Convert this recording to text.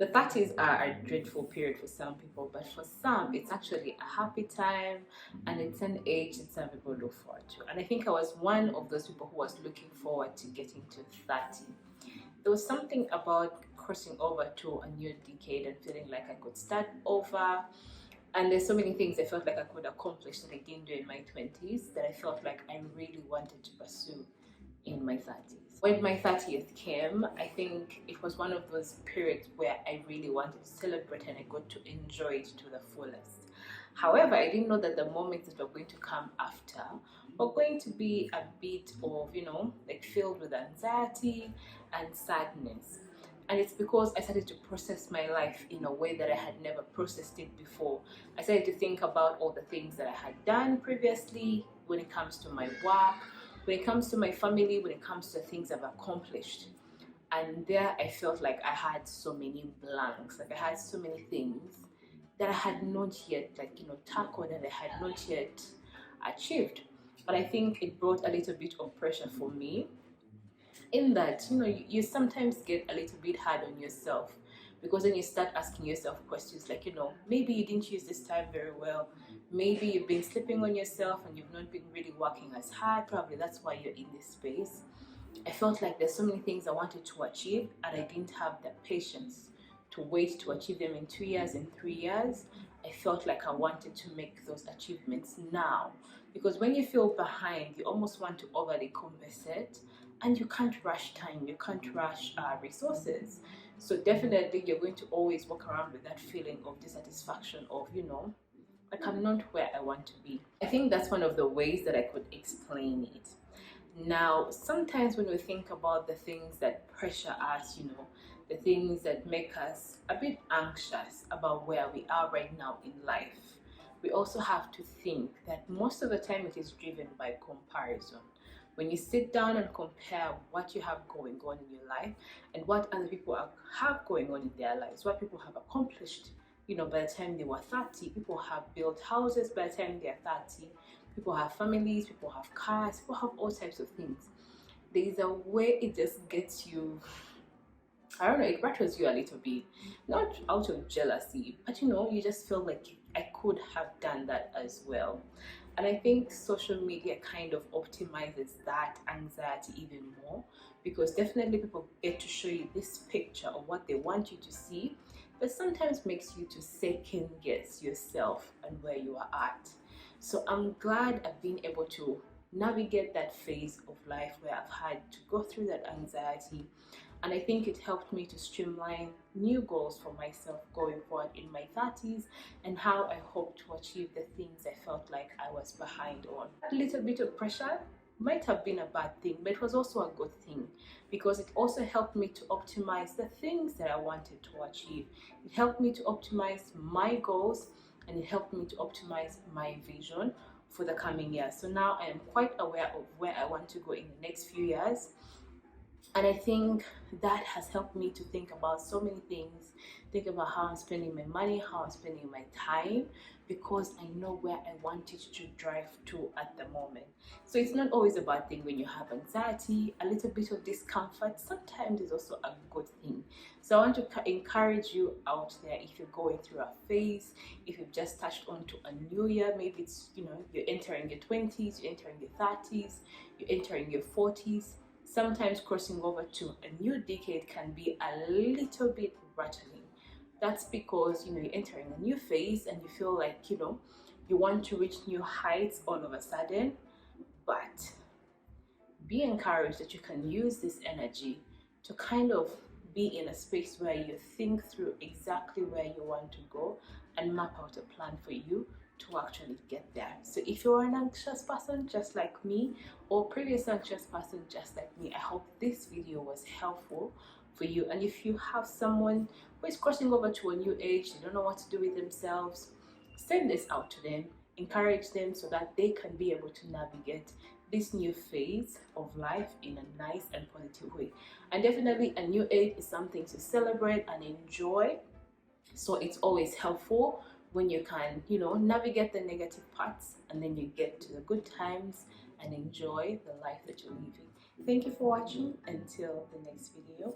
The 30s are a dreadful period for some people, but for some, it's actually a happy time and it's an age that some people look forward to. And I think I was one of those people who was looking forward to getting to 30. There was something about crossing over to a new decade and feeling like I could start over. And there's so many things I felt like I could accomplish that I didn't do in my 20s that I felt like I really wanted to pursue in my 30s. When my 30th came, I think it was one of those periods where I really wanted to celebrate and I got to enjoy it to the fullest. However, I didn't know that the moments that were going to come after were going to be a bit of, like filled with anxiety and sadness. And it's because I started to process my life in a way that I had never processed it before. I started to think about all the things that I had done previously when it comes to my work, when it comes to my family, when it comes to things I've accomplished. And there I felt like I had so many blanks, like I had so many things that I had not yet tackled and I had not yet achieved. But I think it brought a little bit of pressure for me, in that you sometimes get a little bit hard on yourself, because then you start asking yourself questions like, maybe you didn't use this time very well, maybe you've been sleeping on yourself and you've not been really working as hard, probably that's why you're in this space. I felt like there's so many things I wanted to achieve and I didn't have the patience to wait to achieve them in 2 years, in 3 years. I felt like I wanted to make those achievements now, because when you feel behind, you almost want to overly compensate, and you can't rush time, you can't rush resources. So definitely you're going to always walk around with that feeling of dissatisfaction of, like I'm not where I want to be. I think that's one of the ways that I could explain it. Now, sometimes when we think about the things that pressure us, the things that make us a bit anxious about where we are right now in life, we also have to think that most of the time it is driven by comparison. When you sit down and compare what you have going on in your life and what other people have going on in their lives, what people have accomplished, by the time they were 30, people have built houses by the time they're 30, people have families, people have cars, people have all types of things. There is a way it just gets you, I don't know, it rattles you a little bit, not out of jealousy, but you just feel like I could have done that as well. And I think social media kind of optimizes that anxiety even more, because definitely people get to show you this picture of what they want you to see, but sometimes makes you to second guess yourself and where you are at. So I'm glad I've been able to navigate that phase of life where I've had to go through that anxiety. And I think it helped me to streamline new goals for myself going forward in my 30s, and how I hope to achieve the things I felt like I was behind on. A little bit of pressure might have been a bad thing, but it was also a good thing, because it also helped me to optimize the things that I wanted to achieve. It helped me to optimize my goals, and it helped me to optimize my vision for the coming years. So now I am quite aware of where I want to go in the next few years. And I think that has helped me to think about so many things, think about how I'm spending my money, how I'm spending my time, because I know where I want it to drive to at the moment. So it's not always a bad thing when you have anxiety. A little bit of discomfort sometimes is also a good thing. So I want to encourage you out there, if you're going through a phase, if you've just touched onto a new year, maybe it's, you're entering your 20s, you're entering your 30s, you're entering your 40s. Sometimes crossing over to a new decade can be a little bit rattling. That's because you're entering a new phase and you feel like you want to reach new heights all of a sudden. But be encouraged that you can use this energy to kind of be in a space where you think through exactly where you want to go and map out a plan for you to actually get there. So if you're an anxious person just like me, or previous anxious person just like me, I hope this video was helpful for you. And if you have someone who is crossing over to a new age, they don't know what to do with themselves, send this out to them, encourage them so that they can be able to navigate this new phase of life in a nice and positive way. And definitely a new age is something to celebrate and enjoy. So it's always helpful when you can, navigate the negative parts and then you get to the good times and enjoy the life that you're living. Thank you for watching. Until the next video.